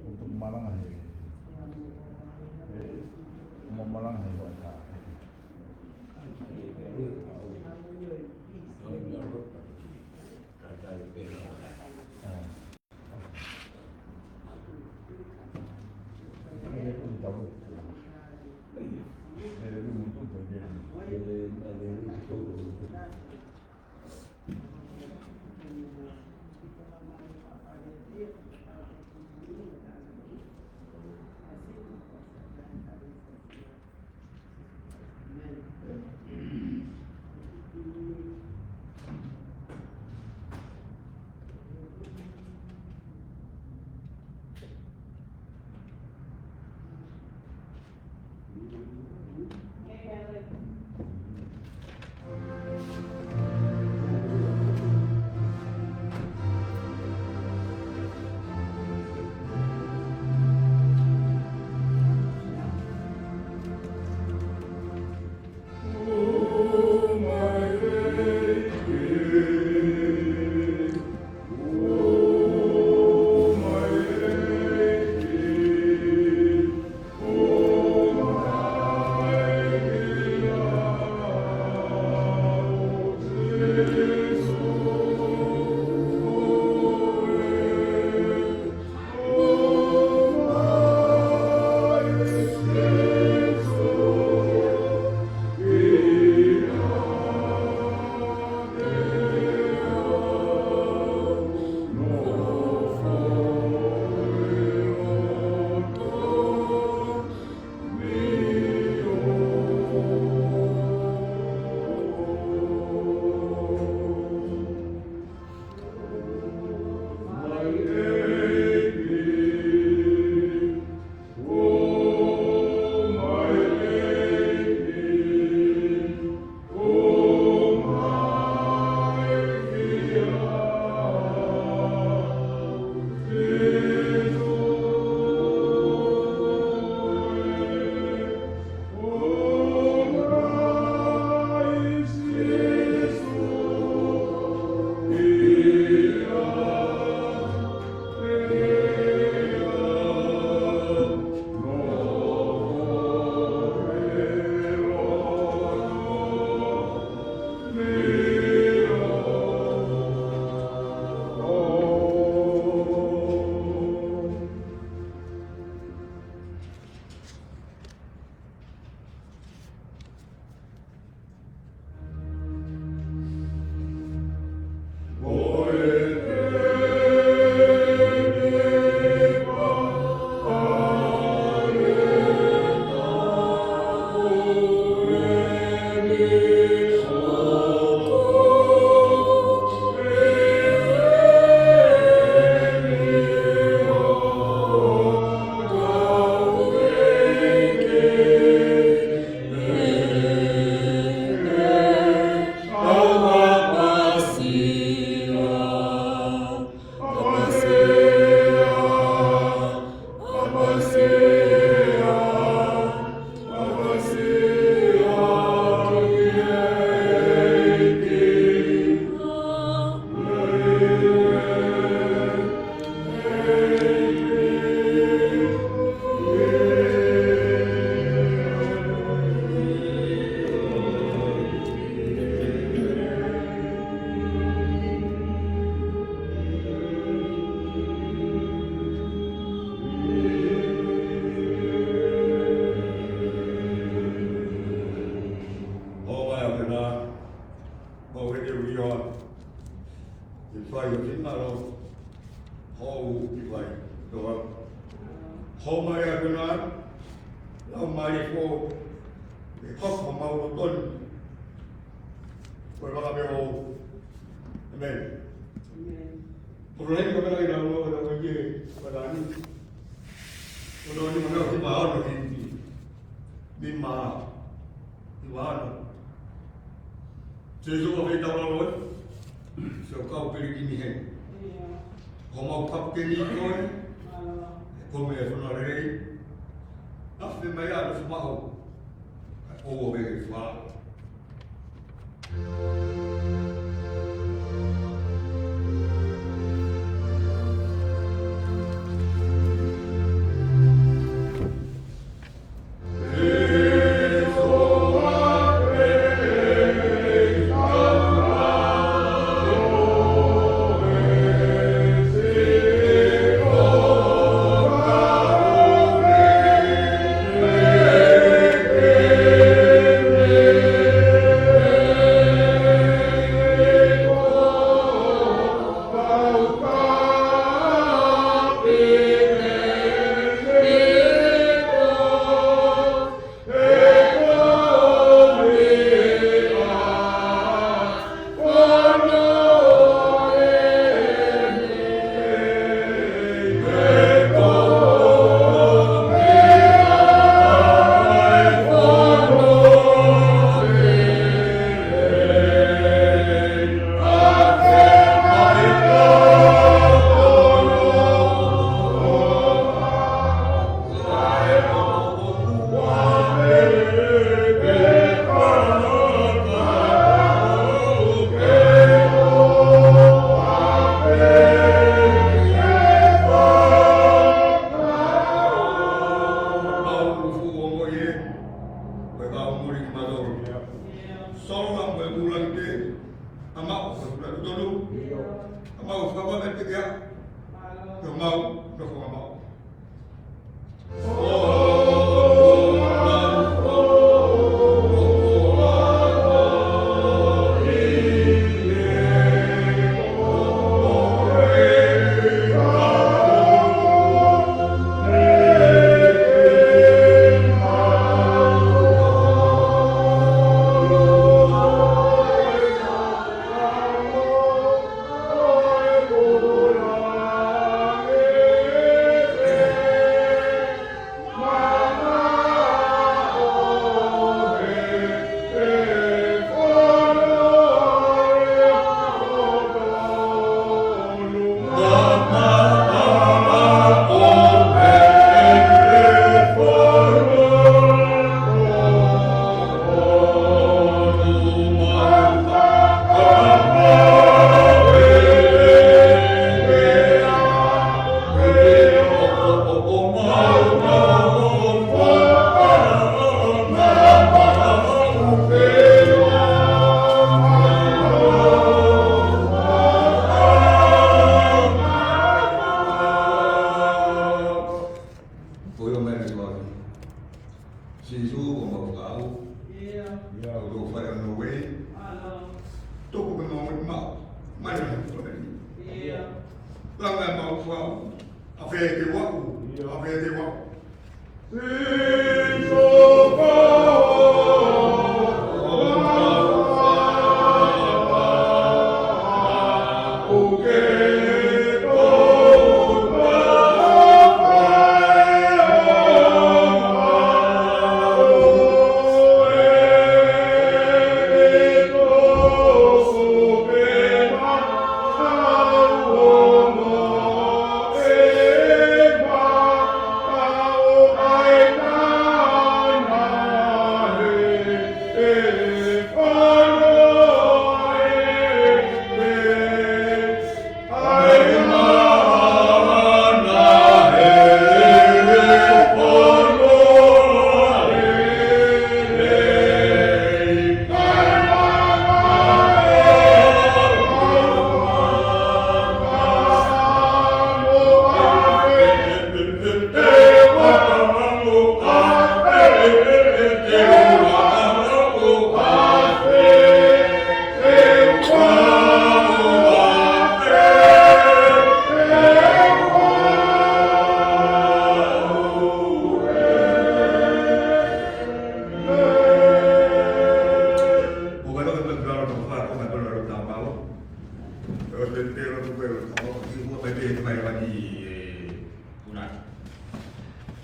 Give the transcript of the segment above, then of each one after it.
Untuk Malang Malang mà thì quá rồi chế độ về đâu rồi sau câu về cái gì hết có một pháp cái gì thôi còn bây giờ nó là đây nó phải mấy là nó bảo ô về cái pháp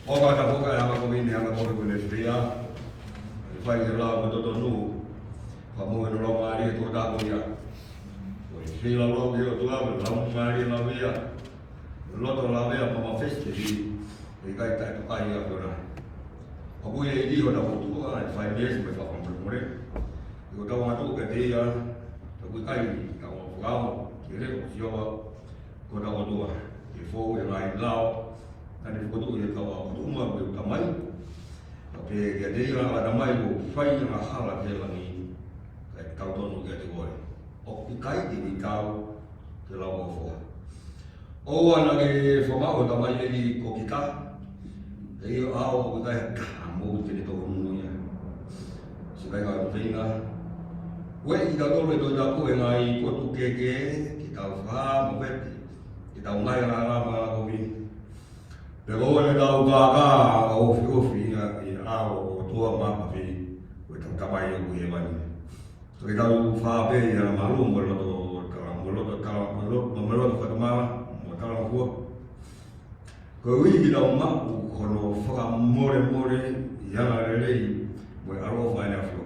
Oka tapoka ya makomini ya makomini kuletea fai la mo to no fa mo no lo mari to da ko ya o si la lo que to la mari la via lo to la via ma feste di e kai ta to kai ya ora o ku ye di o da ko to ka fai mes me fa ko mo re o da ma to ka te ya to ku kai ka o ga mo ki re ko si o ko da o do e fo e lai lao na ni ko to ye ka o to ma ko ka mai pe ke te ia la mai ko fai na hala ke la ni ka tau tonu ke te goi o ki kai ki tau ke la o fo o ana ke fo ma o ta mai ni ko ki ka e o au ko kai ka mo te to no ya si kai ka vinga we i ka to le to da ko e ngai ko tu ke ki tau fa mo ve ki tau mai la ma ko vi pero le tau ka o fi o tua mama fi o tau tamai o e mani so ke tau fa pe ya malu mo lo to fa mama mo tala ko ko wi ki tau ma ko no fa more ya la le mo aro fa na flo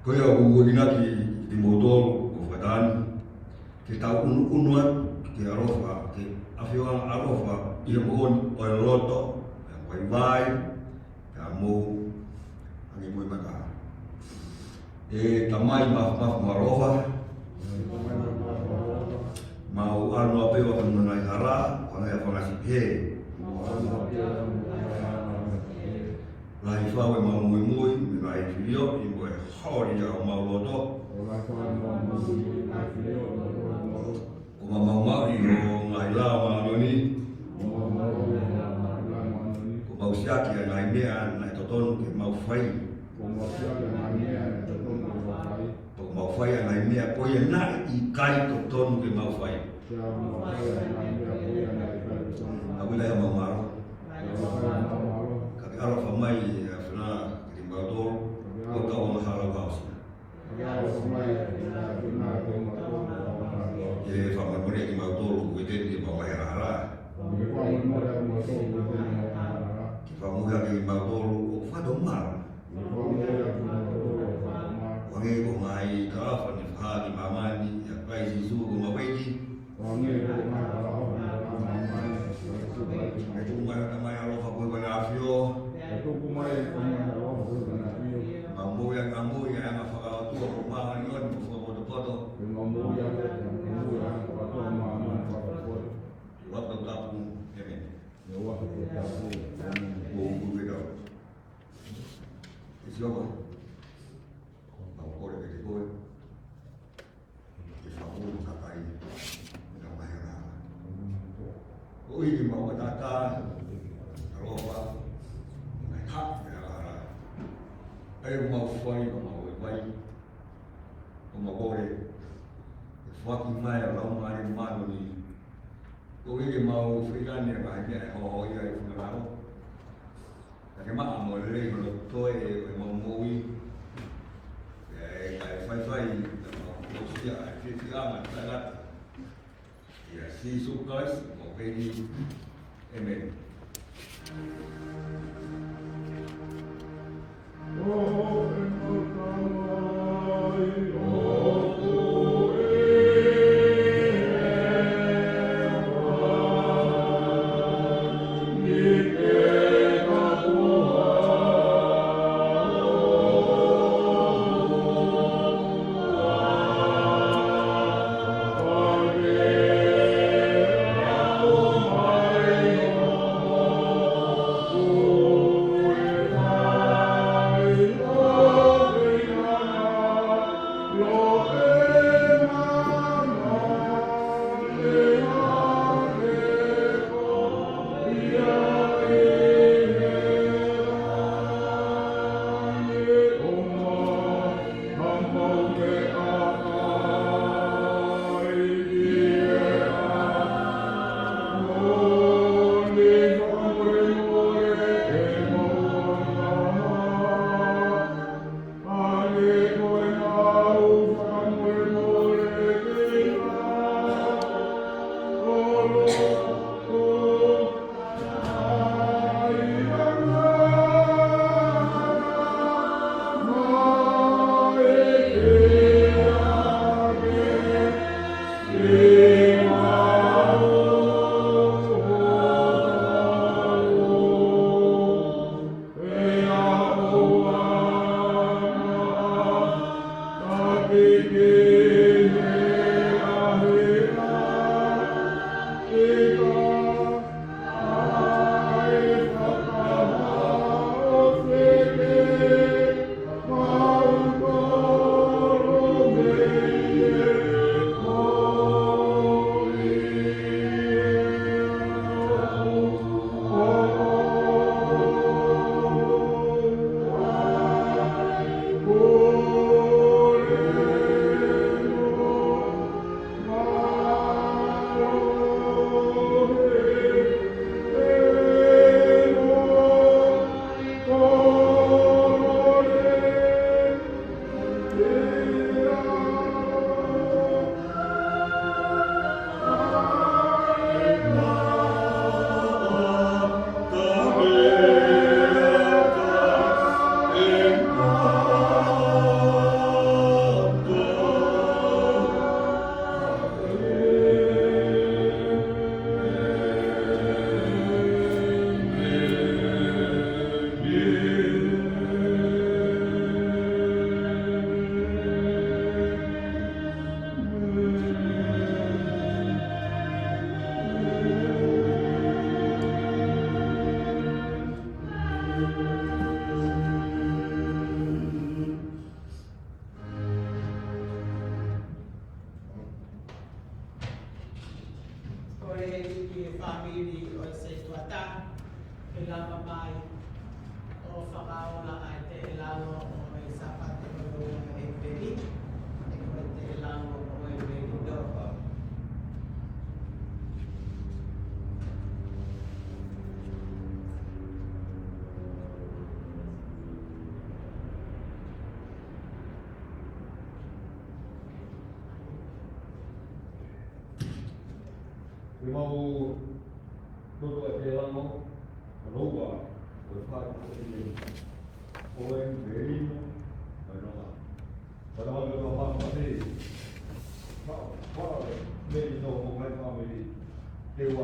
ko ya u ni na ki di motor o fa dan ke tau unua ke aro fa ke afio aro fa i mo o loto vai mo ani mo maka e tamai marova mau anu apa yo kan menai hara ona ya fala si he lai fa we mau mo mi vai filio i mo hori ya mau loto o mau i o ngai la ma ni mau siaki na mea na totonu ke mau fai mau fai na mea ko ia na i kai totonu ke mau fai aku la mau maro ka ala fa mai afna ke mau to ko ka o hala baus e fa mai mo ke mau to ko te ni mau mai hala Famuya ke magolo o fa do mar. Wange ko mai ka fa ni fa ni mamani ya pai si su ko ma pai ki. Wange ko mai ka fa ni mamani. Ai tu mai ka mai alo fa ko na afio. Tu ko mai ko mai alo fa ko na afio. Mambo ya na fa ka tu ko ma ni on ko ko do poto. Mambo ya ko to ma ma fa ko. Wa ta ta pu yemen. Yo wa ta ta pu. O legal. Esse jogo não corre que depois que favor do capai não vai nada. Oi, mau data roba vai rápido agora. Aí mau foi vai mau corre foco mais lá mais mano ni. Oi, mau ficar ne vai ne ho ia funeral. Cái mắt mọi người mà tôi mà mua cái phai một số cái mà ta là thì si số cái một cái đi em mình family o se tuata e la mamai o whakaola ai te elango o e sapate o e peri e koe te elango o e peri doa. Mau todo e te elango, roua, o whai o e merino, mai noa. Para o meu irmão fazer, fala, merino o mai family, eu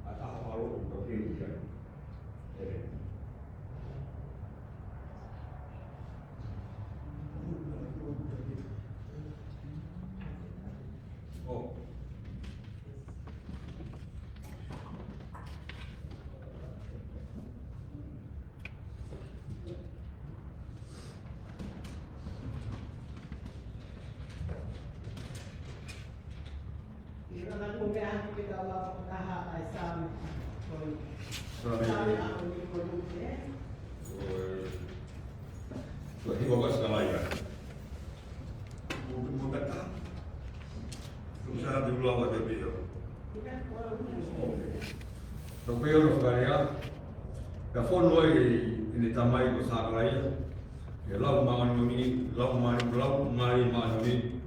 a falo o que é. Oh. Hivo Kaskalaia. Mutta Susah di luar wajah dia. Tapi orang kaya, dah phone ini tamai ko Kaskalaia. Ya lau mangan mami, lau mari mami.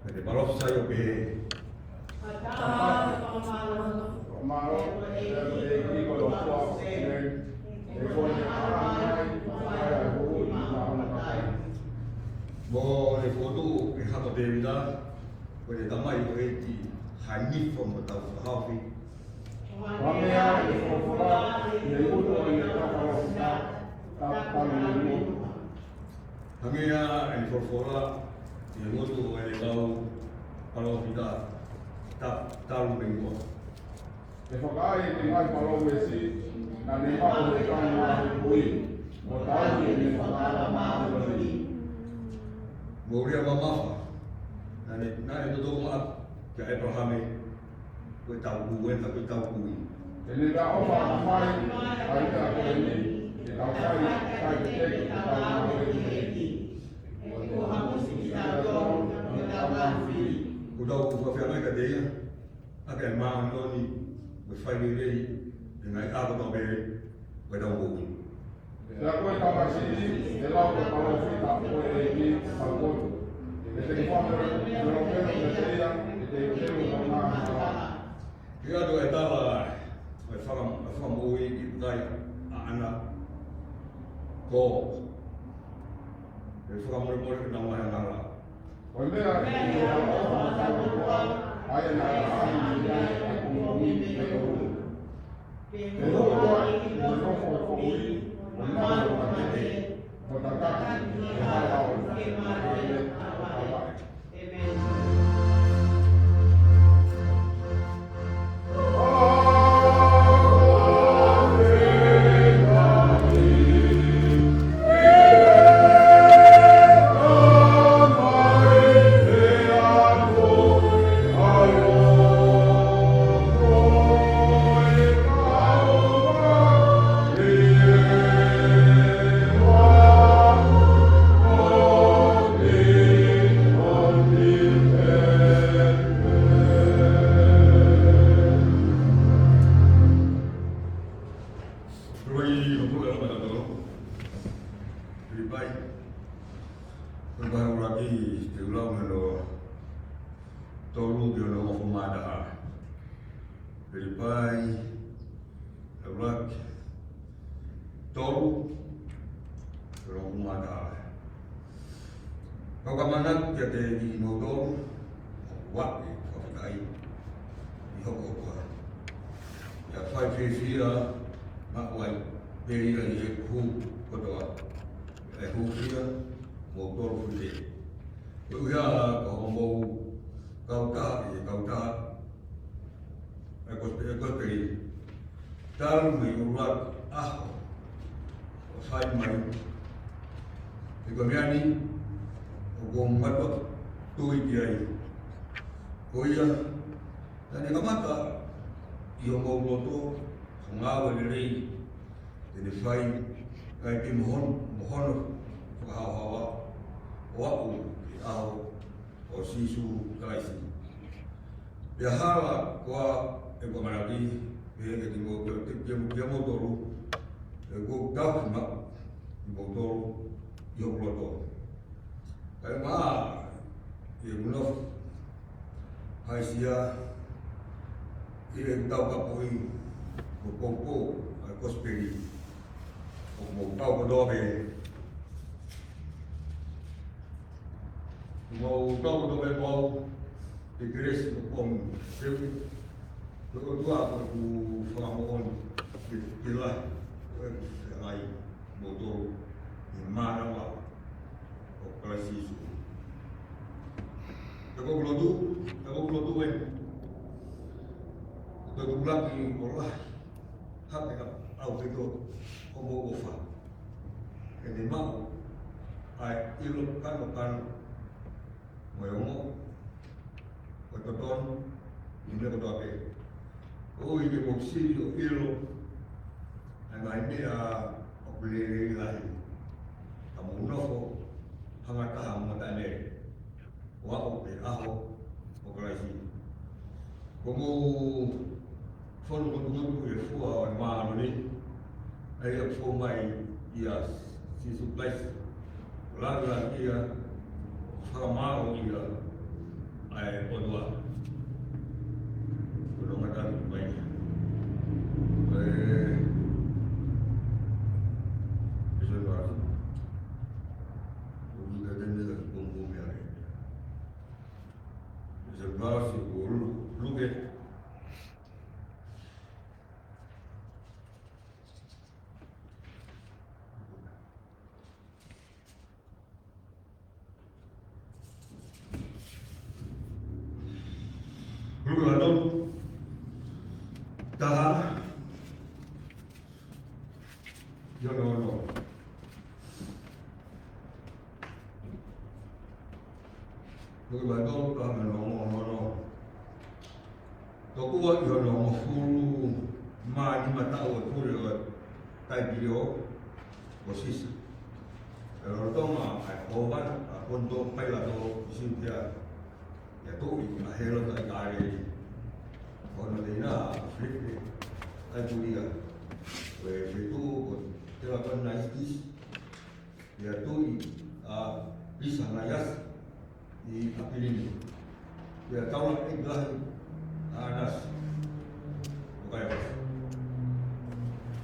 Jadi baru saya be. Bo le foto e hato de vida, ko le tamai ko eti hani from the hafi. Ramea e fofora le uto e tapa tapa le Hamia e fofora e moto e lau palo vida talu bengo. e whakai te ngai palo e si na ne papo te kāna e hui o tāu e ne whakara maa uri. Moria mamafa, nane toto ma ke Abraham ko tau buwen ko tau kui. E ne ka ofa mai ai ka koe ni e tau kai te teki te tau maa uri. E ko hamusi ki tau tō, e tau mafi. Ko tau ko fa mai ka deia, aka ma noni ko fai rei e ngai aba no be ko tau kui. E a koe tamasiri, e lau ko palo whita koe e ki au koe. E te whakara, e lau pēro me te ia, e te pēro no ngā hara. Ia do e tala e whakamui i utai a ana ko e whakamuri na mai ngara. O mea e te lau o whakara kua, ai e nā rāhi i ai a kumongi me oru. E roko koa i te roko o koui, o māro a te o takaki, e hara o ke māre a wae. hai mai. Iko mea ni, o gong matwa, tui ki ai. Ko ia, tani kamata, i o ngau loto, o ngāwa ni rei, tene whai, kai pi mohono, whakahauhawa, o aku, i aho, o sisu kalaisi. Pia hala, koa, e kwa manaki, e ke tingo, kia motoru, e ko kakima, i motoru, i o loto. Kai maa, e munof, hai sia, i e tau kapoi, ko koko, ai kosperi, o mo tau kodobe. Mo tau kodobe mau, e kires ko kong, ko tua ko ku whakamoon, ki lai, ai, motoru, i marawa, o kalasisu. Tako kulotu en. Tako kulaki o lai. Hake ka au pito o mo ofa. E ni mau. Ai ilo kano. Mo yongo. O toton. I me koto ape. O i ke moksiri o ilo. Ai mai mea o kulere i lai. Ka mo unofo. Hangataha matane. Wao pe aho o kalaisi. Como fono kotu e fua o maano ni. Ai a fo mai ia si supplies. Langa ia whakamaro ia ai onua. Kono matanu mai. Eso es verdad. O que tem de como me are. Se va si por lugue. Lugue adon. Taha. Yo no. Lugue adon taha no. Toko wa i ono mafuru maani matau e pure o tai pirio o sisa. E rotonga ai ovan a kondo paila to sintia e toki a helo tai kare. Ono deina flippe ai puria. E fitu o te la kona istis. E a tui a pisa na yas i apilini. E a taula e glahi anas bukan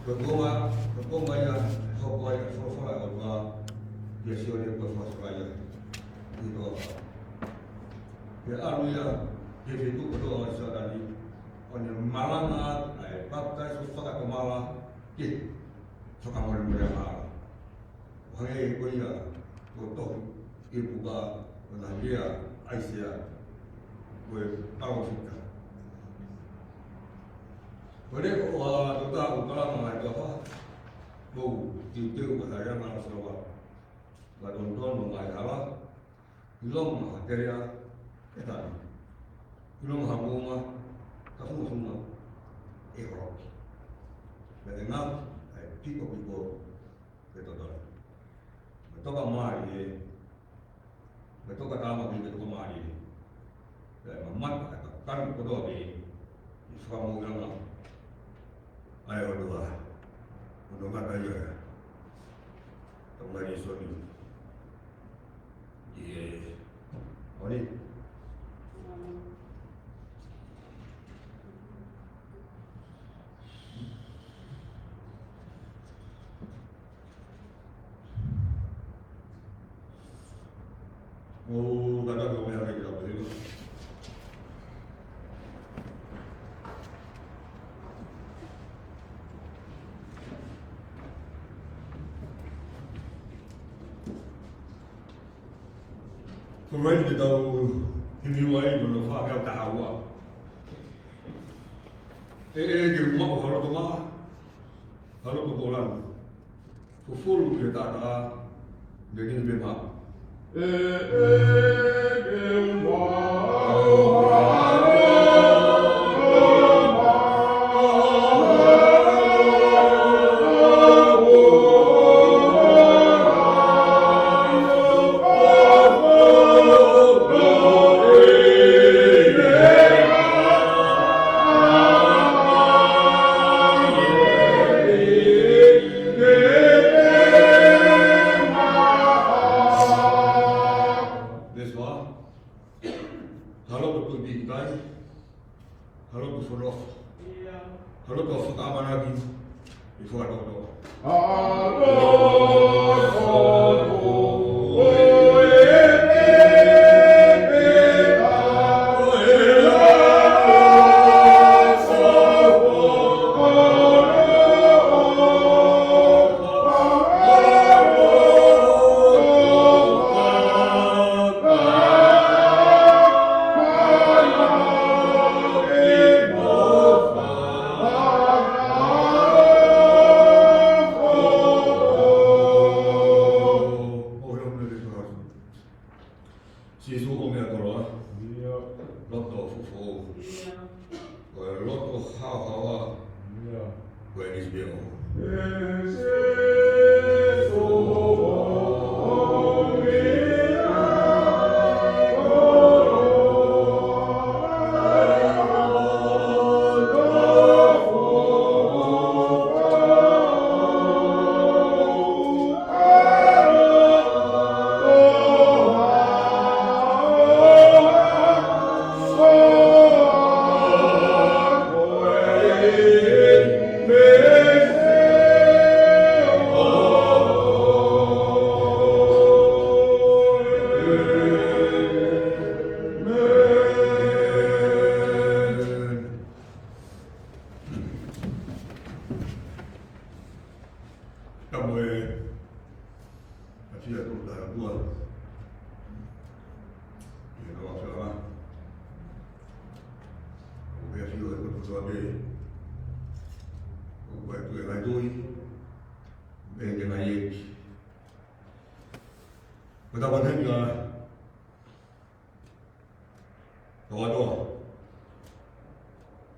apa bergoma ya sokoi sofa atau biasa dia bersofa ya itu apa ya alu ya dia itu betul sekali orang malangat pakai sofa ke malah suka orang malah orang itu ya betul ibu ba dia Aisyah gue tahu sih. Boleh kok tuta utara mengenai apa? Mau tiup bahaya mana sewa? Badonton mengenai apa? Belum material kita. Belum hamuma, kamu semua Eropa. Dengan pico betul. Betul kamari, betul kata apa betul kamari. Mamat kan betul di sekarang orang ayo dua, untuk makan ya, kembali soni, ye, oni, oh kata kau yang kita beli. Kemudian kita hiniwai dulu fakir tahawa. Di rumah kalau tu bolan. Fufuru kita ada jadi memang. Kalau betul bingkai, kalau berforof, kalau kau aman lagi, itu ada doa. Sisu omia toroa, loto fufu, loto hawa, wenis bio. Kamu asyik tu dah dua. Ini awak salah. Kamu asyik tu dua ni. Kamu tu yang lain tu, yang lain. Betapa banyak doa.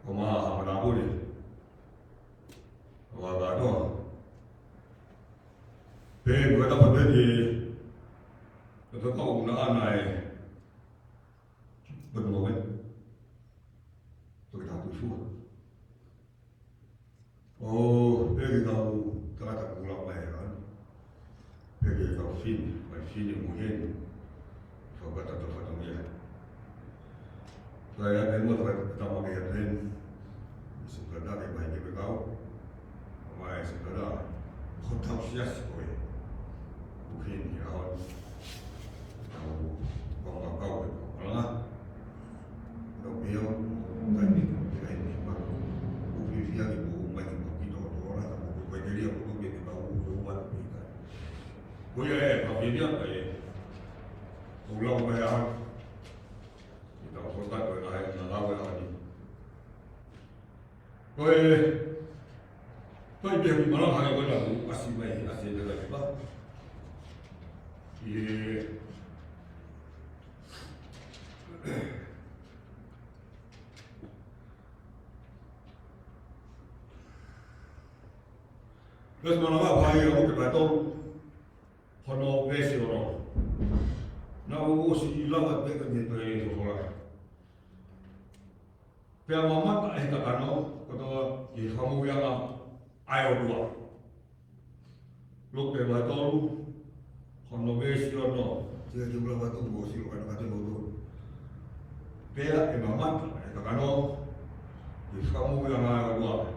Kamu apa nak boleh? Kamu apa doa? Gue dapat jadi betul kau gunakan naik betul kan? Tu kita tujuh. Oh, kita terasa pulang naik kan? Kita kau fin yang mungkin sobat atau fotonya. Saya memang pertama kali kan, sebenarnya yang baik kita kau, mai sebenarnya kontak sias kau. Mungkin ya tahu bahawa kau malah kau biar tadi kita ini mungkin dia ibu macam kita orang atau kau jadi aku tu dia tahu buat kita. Kau ya tapi dia kayak ulang bayar kita kontak dengan lain nalawa lagi. Kau dia malah hanya kau dah masih baik masih ada apa? Terus mana bahaya aku berkata, kono besi orang, nak usi lawat dengan itu orang. Pihak mama tak hendak kano, kata kamu yang ayo dua, lu berkata kono besi orang, dia jumlah batu bosi orang kata bodoh. Pihak mama tak hendak kano, kamu yang ayo dua.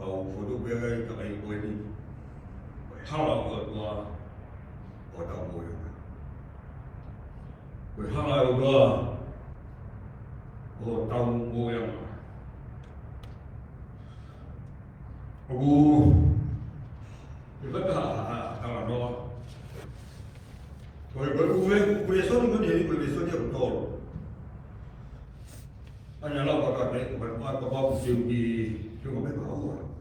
Kau foto berai tak air kau ini, halau kau dua, kau tak boleh. Kau halau dua, kau tahu kau yang. Aku, kita dah halau dua. Kau besok ni kau jadi besok dia betul. Hanya lah kau kata, kau bawa tinggi, cuma kau bawa.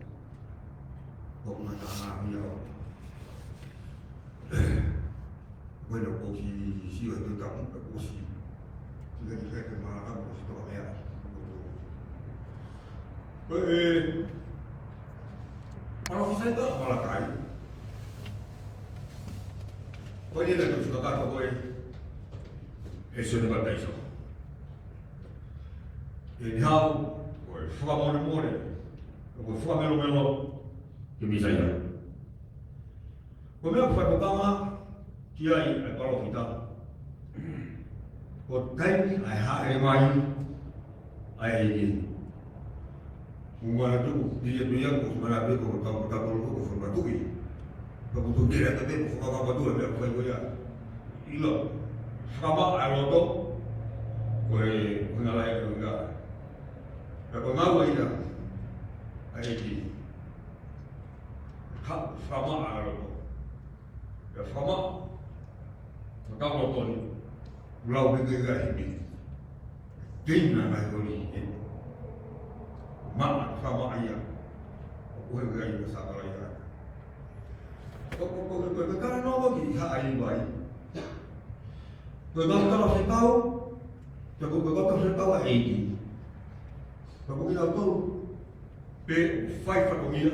Kau nak tahan dia. bueno, o si yo estoy tan, o si le dije que me haga como si todavía. Kalau saya tak malah kayu. Kau ini dah sudah kata kau hasil dekat iso. Ini hal, kau suka mana, kau suka melo, jadi saya. Kau memang buat pertama, dia kalau kita, kau tadi ayah main, ayah ini. Mungkin tu dia kau sebenarnya kau tahu format tu ini. Kau tu dia tapi kau apa tu dia kau ya. Ilo, sama arodo, kau ngalai kau enggak. Kau ngau ini, ayah ini. Sama arodo, ya sama. Kau loto ni, pulau begini ini. Tinggal macam ni. Mak sama ayah, aku yang sama ayah. Kau kerana apa lagi hak ayah baik? Kau kalau saya tahu, kau kalau saya tahu ayah ini, kau kita tahu, fight kat dunia,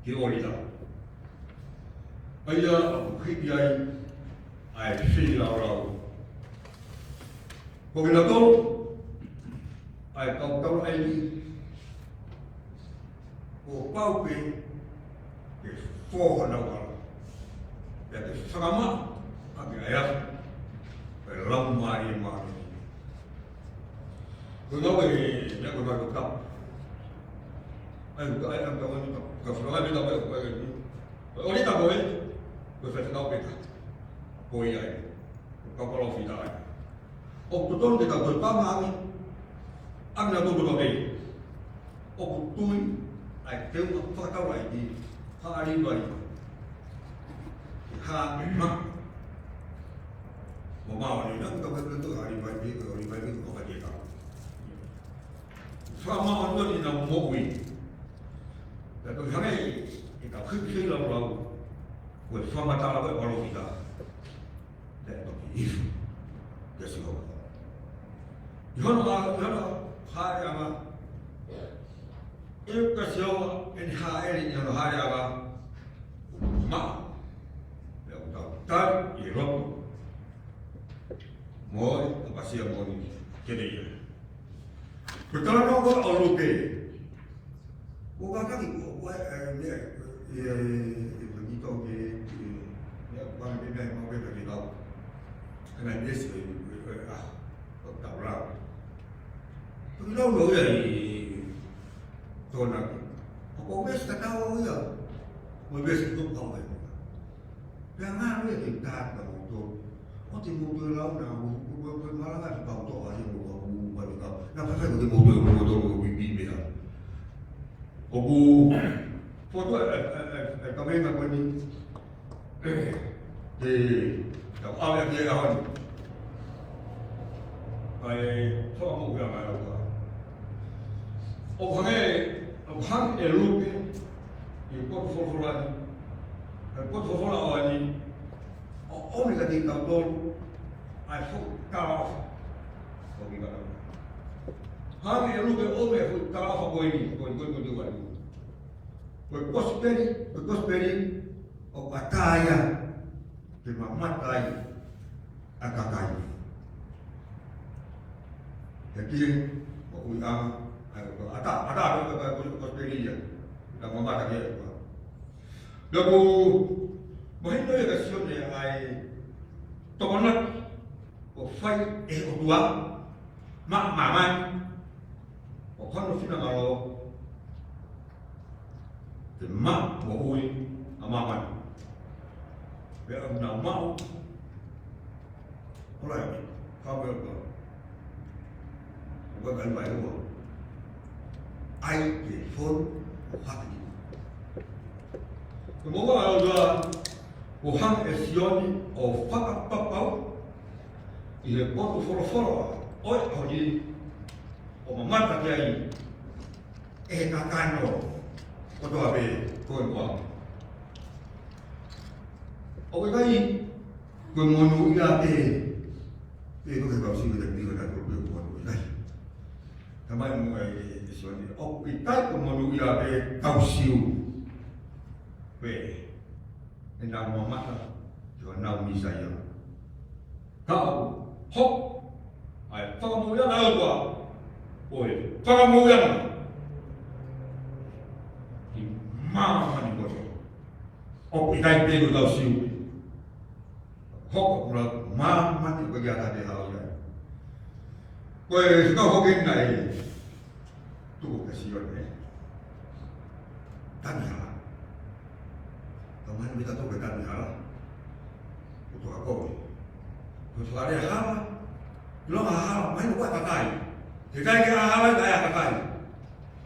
kita wanita. Ayah kerja ayah sih lau. Kau kita tahu, ayah tahu ayah ini. O pau pe ke fo na wala ya ke sama agi ayah pe lam mai mai ko no we ya ko ba ko ta ai ko ai am ka wani ka fo ai ta ba ko ai o ni ta ko ko fa ta pe ka ko ai ka ko lo fi ta ai o ko ton de ka ko pa ma mi am na to do be o ko tu ai kêu phát tao lại đi ha đi vậy ha mắc một màu này nó không phải cứ hai đi vậy biết rồi đi vậy biết có phải gì đâu sao mà anh tôi đi làm một vị là tôi thấy thì cả khi lâu lâu của sao mà ta là vậy bao lâu thì ta để tôi đi để sử dụng nhớ là hai anh mà eu kasih ini hari yang hari apa mak yang tahu tan irok moi apa sih yang mau ni jadi ya pertama kau orang ke kau kata ni kau ya begitu ke ya bang bang mau begitu tahu kerana dia sih tahu lah tu tahu loh ya tôi nói, cô biết cái đâu bây giờ, mới biết cái không phải, cái ngang bây giờ chúng ta là một tôi, có thì một tôi lâu nào, một mà là cái bảo tổ thì một mà được đâu, nó phải cái một tôi bị bây giờ, cô tôi cái bên mà coi như, thì đọc ao em kia rồi, phải cho một cái mà đâu, ông hang elupe e pot fofola ani o mi ka di ka dol ai fo ka ko mi ka hang elupe o me fo ka fa ko ni ko di wa ko prosperi o bataya de mamatai akakai jadi o uang ada prosperi ya dan mama tak dia lalu mahina ya kasih dia ai tokonat o fai o dua mak mama o kan fina malo de mak mo ui amama be am na mau oleh kau berapa bukan baik tu ai để phone hoặc gì cái món ăn là của hàng Asian ở phát bắp báu thì là có một số ôi họ gì ở mà mắt cái gì cả can rồi có đồ về coi qua ở cái gì monu ia ko ka si da ni ka ko monu ia tamai mo e so ni o i tai ko monu ia ka siu pe na mo mata jo na mi sa ia ka ho ai fa mo ia na ko oi fa mo ia i ma ni ko o i tai pe ko ka siu hok pula mama ni bagi ada di hal ya. Kau suka hokin nai tu kasihan ni. Tanya, kamu minta tu bertanya lah. Untuk aku, untuk ada hal, lo hal, main buat pakai. Jika kita hal itu ayah pakai,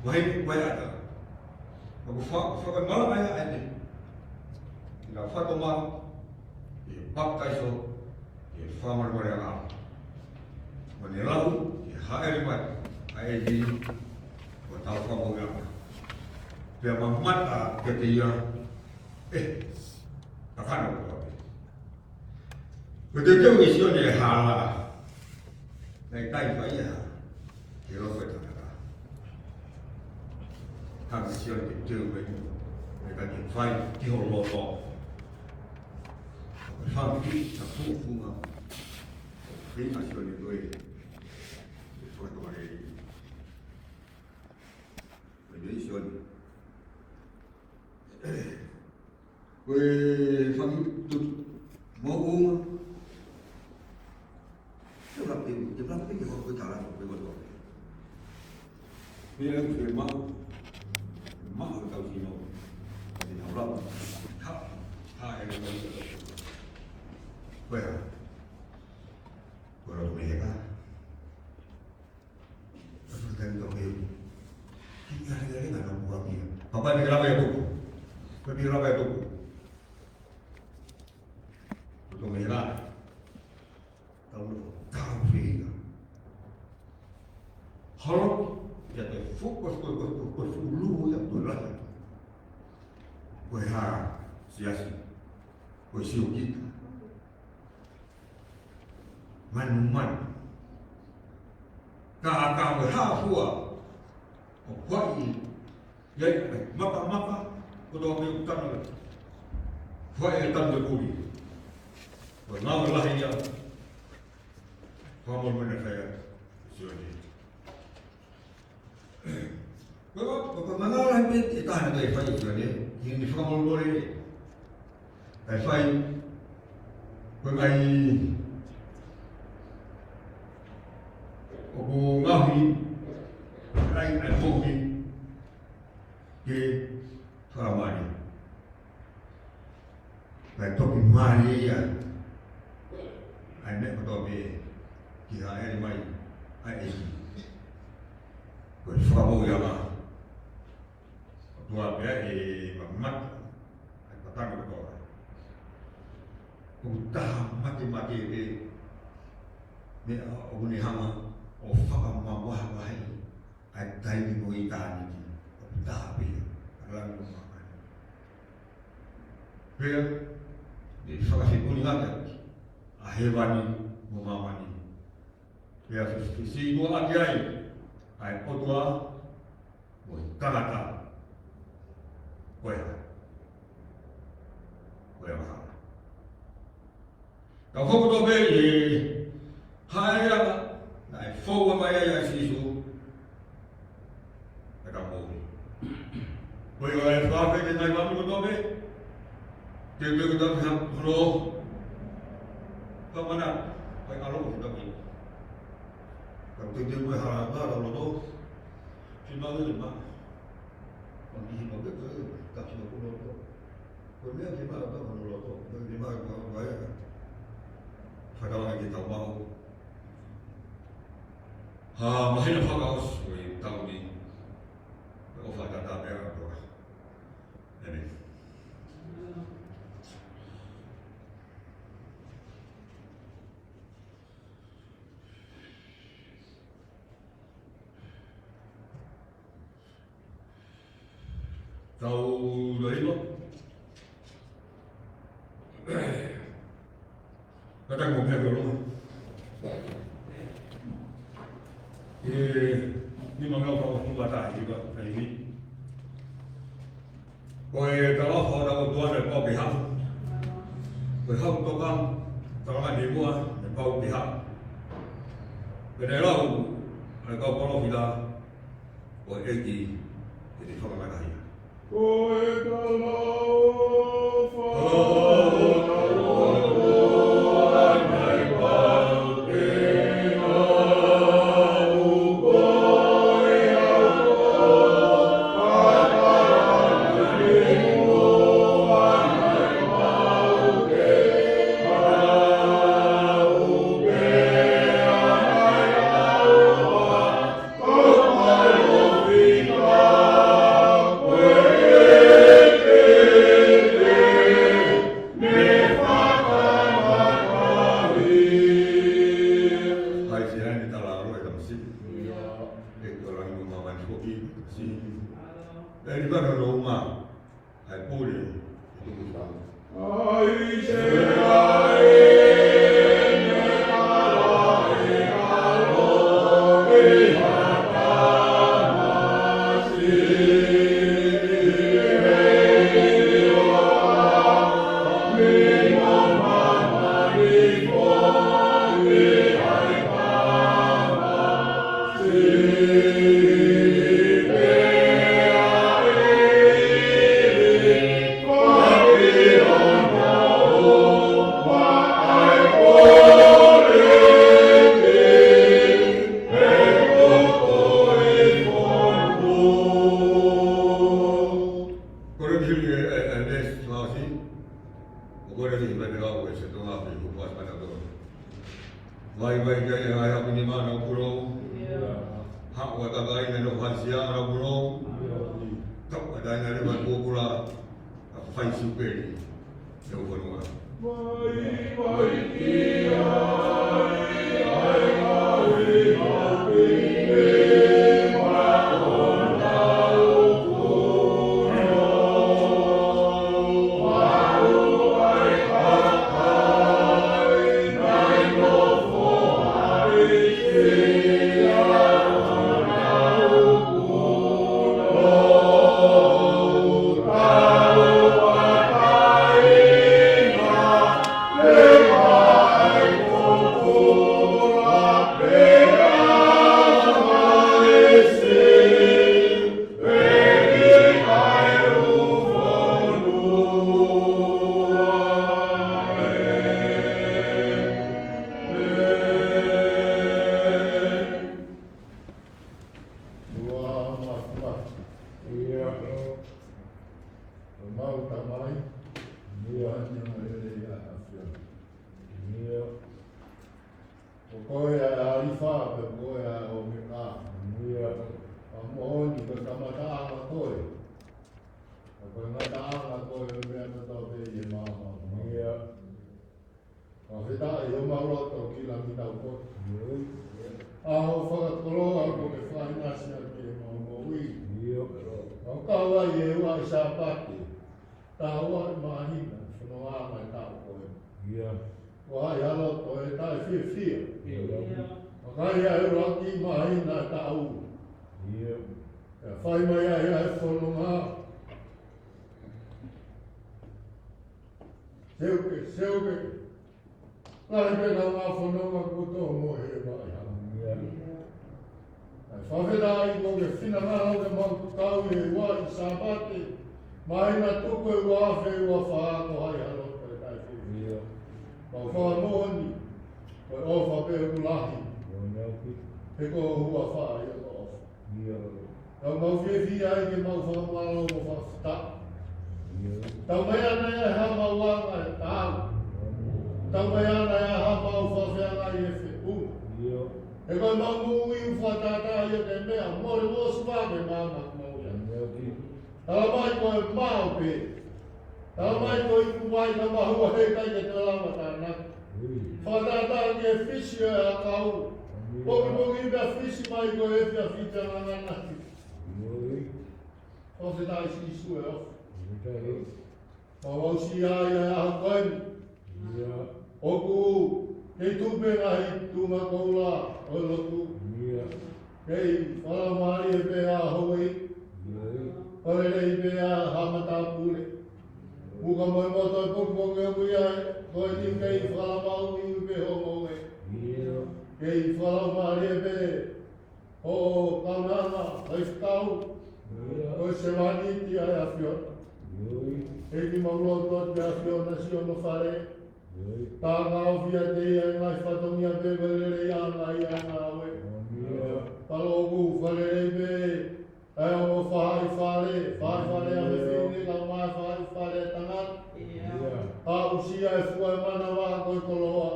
wahai ada. Aku fakir malam ayah ada. Tidak fakir malam. Pakai so, farmer boleh apa? Menelau, hari mai, hari ini, kita tahu kamu apa. Dia memat ketia, akan apa? Betul isinya hal, naik tai bayar, kira betul tak? Kami isinya betul betul, mereka jumpai di holo. Family na fufunga prima sione due fotore vedisione family tu mau jumlah itu ko jalan ko ko bilang ke mau tahu sino di Allah ha ele bueno, por lo que me llega, resultando que ya le ganó por aquí. Papá me graba tú, me graba tú. Por lo que me llega, tahu fina. Halo, ya te fokus lu ya tu lah. Pues si así, pues si kita. Man ka berhafua kwai ya mapa kudo me utan kwai tan de buri wa na Allah ya kamu mana saya sini Bapak mana lah itu tahan dari fai sini ini kamu boleh fai pengai Obu ngahi, lain alfohi, ke faramani. Baik topi mari ya, ane kotobe, kita ane mai, ane ini. Kau faramu ya mah, tua biar mamat, katakan kotor. Utah mati ni obu ni hama. O fakam mawah wahai ai tai ni mo itani tapi alang mo makan dia di fakasi kuningan ahewani mo mamani dia si dua agai ai otua mo kanata koya ma kau kau tu beli hai ya Ai fogo mai ai sisu. Acabou. Foi o fato que nós vamos no tobe. Que eu tô falou. Kamana? Vai alô kita ni. Kalau tu buat hal apa kalau tu? Cuma ni mah. Bagi hima ke tak cuma pun tu. Kau ni hima apa kalau tu? Hima apa bayar? Sekarang kita mau mahina fagaus we tauni o fata ta bera ko ene tau do hilo Kata ngomong apa lu? Ni mangga kau buat apa juga ini? Kau kalau kau dah buat ada kau pihak, pihak tu kan kalau ada buat kau pihak. Kenapa kau kalau kita kau egi jadi kau mana lagi? Oku, kei tupe ngahi tuma koula o lotu. Kei whalamari e pēa hoi. Orerei pēa hamata pule. Puka moi moto e pukupongi o kui ai. Koe ni kei whalamau i upe homo e. Kei whalamari e pē. O kaunanga, haifkau. Koe se wani ti ai a whiona. E ki mauloto te a whiona si ono whare. Tā ngāo whia te ia ngai whatongia pe welere ia ngai ia ngā we. Palogu whalere pe e ono whahai whare, whahai whare a me whine ka mai whahai whare tangat. Tā usia e fua e mana wā koe koloa.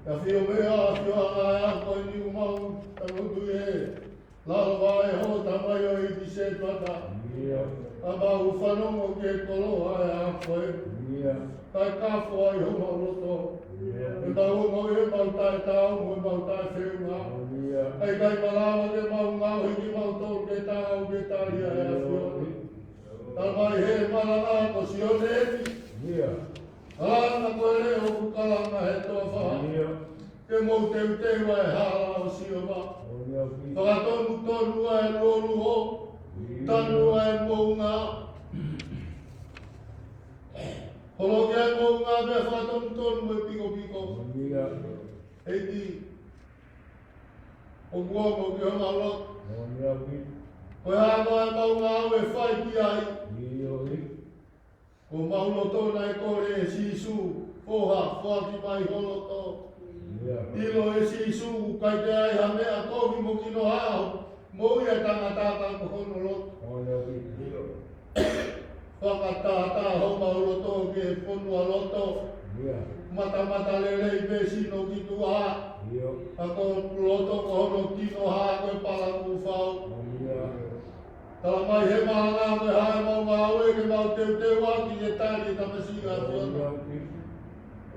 Ka whio mea a whio ngai a koe ni umau tangutu e. Lalo wai ho tamai o i ti se tata. A mau whanongo ke koloa e a koe. Tai ka fo ai ho mauloto. E tau mo e mau tai tau, mo mau tai whiunga. Ai kai malawa ke mau ngau hiki mau tau ke tau ke taria e a whioni. Tai mai he malanga ko sione eti. Alanga koe le o kukalanga he toa whaha. Ke mou teu teu e hala o sioma. Whakatonu tonu e lolu ho. Tanu e mou ngā. Holo kia mou ngā mea whakatonu tonu e piko piko. Eiti. O kua mo ki honga lot. Koe hāma e mau ngā au e whai ki ai. Ko maulo tōna e kore e sisu. Poha, whaki mai holoto. Ilo e sisu, kai te ai ha mea kohi mo kino hao. Mo ia tangatata ko hono lot. Whakatātā ho mauloto ke ponua loto. Mata lelei pe sino ki tua. Ako loto ko hono kino haa koe palaku whau. Tala mai he maanga me hae mau ngā ue ke mau teu aki e tāri tamasiga whiona.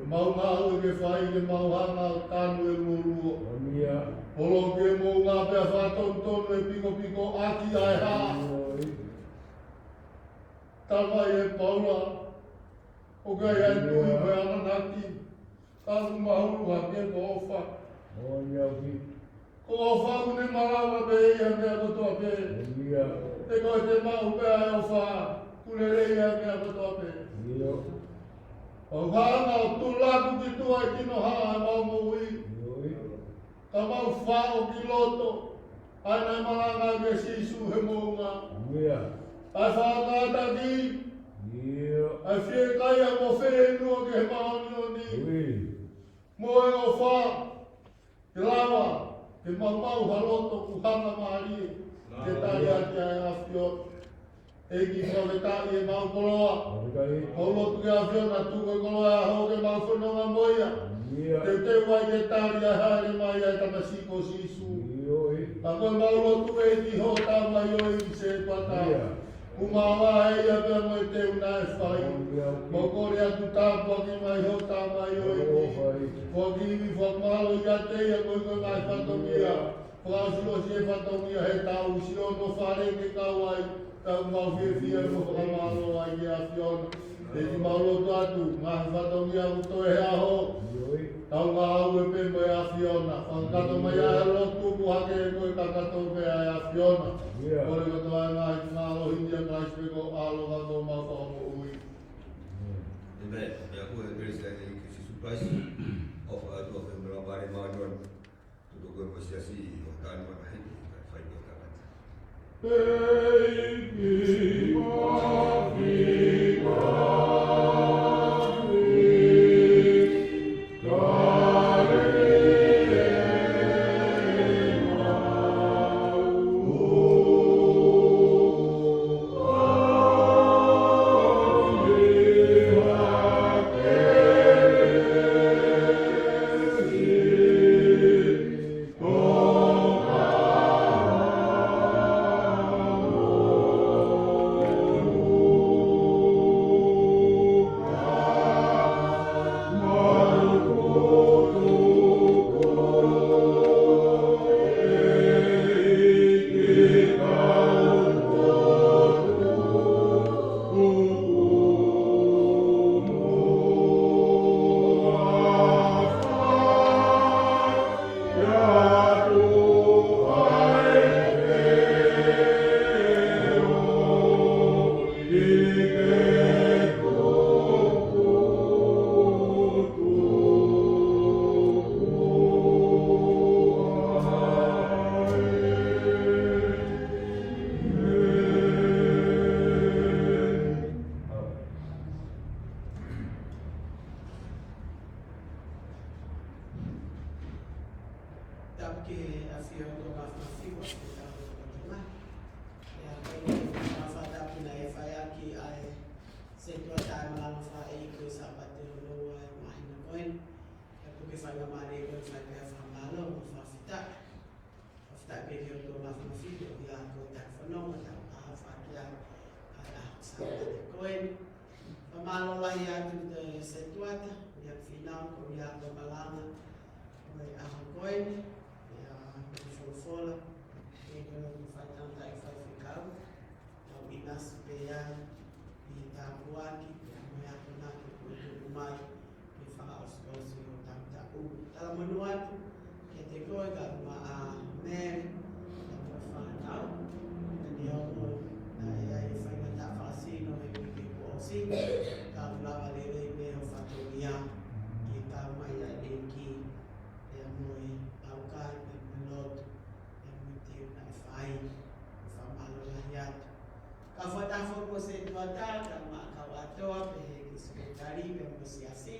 Mau ngā ue ke whai ke mau hanga tānu e muruo. Holo ke mau ngā pia whātonu e piko aki ai haa. Tama e paula, o kai ai tui koe ananaki, kaku mahuru hake ko ofa. Ko ofa kune malawa pe ia mea kotoa pe. Te koe te mahu pe ai ofa, kune reia mea kotoa pe. O hanga o tulaku ki tua e kino haa e mau moui. Ka mau wha o ki loto, aina e malanga ke sisu he mounga. Ai whakata ki, ai whie kai a mo whenua ke he mahani o ni. Mo e o wha, ke lawa, ke mau haloto ku hanga mahari, ke tari ati ai a whion. E ki whaketari e mau koloa, haulotu ke a whion a tuko koloa a ho ke mau whenua moia. Te wai ke tari ai haere mai ai tamasiko sisu. A koe mau lotu e ki ho tamai o i se patau. Kumawa e ia pia mo e teu nā e whai. Mo kore atu tāpua ki mai ho tā mai o e ki. Whakiwi whakmalo i a te ia koe koe mai whatongia. Whakasuro si e whatongia he tau si ono whare ke kawai. Tau mau whia mo whakamalo ai i a whiona. E ki maulotu atu, mahi whatongia uto e aho. Tau ngā au e pe mo e a whiona. Whakato mai a e lotu ku hake e koe kakato pe a e a whiona. Kore kato ai ngā i ngā lohindi a ngā ispeko alo kato mau whakamu ui. Amen. Ya ko e grace ai ki si surprise of a to of the bare manon to go ko si asi o tan ma hai fai ko ta. Thank you. porque a senhora do Mafio, a senhora do Mafio, e a fada que na EFA aqui, a setor da Malafa e que o sapateiro não é mais no coin, é porque faz a maneira que faz a família, não faz fita, fita que eu do Mafio, e a coisa fenômeno, a fatia, a sapateiro coin, família lá e a tudo setuada, e a final, com a do Malama, a coin. Fola, que não faz tanta e faz ficar, então e nas peia e tá boa aqui, amanhã tô na que o mais que fala os coisas não tá tá manual que tem coisa uma mer não fala não eu aí faz tá fácil não é que assim tá lá valeu bem o fatoria que tá mais aí que é muito ao cara no ai famalo lahiat kafata fo pose tuata kama kawato pe sekretari pe mosiasi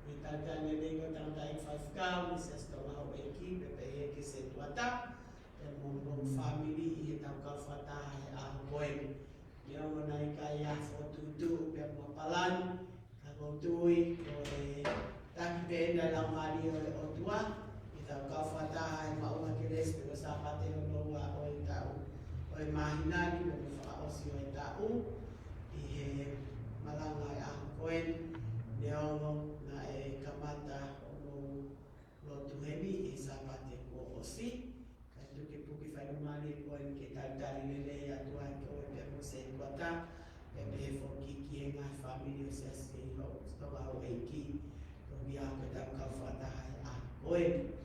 itaga nele tanda in 5 se stoma o equipe pe que se tuata pe mon family e ta kafata a boy yo na ikaya fo tutu pe mo palan ka tui o tak pe na la mari o tua ita kafata e ma uma que des pe sapate no o imagina ni me fa o si o tau e malanga ya koen neo na e kamata o lo tu hebi e sapate ko o si ka tu ke puki fa no mali koen ke tal tal le ya tu an ko pe mo se kwata e be fo ki ki nga family se se lo sto ba o e ki to bia ko ta ka fa ta a koen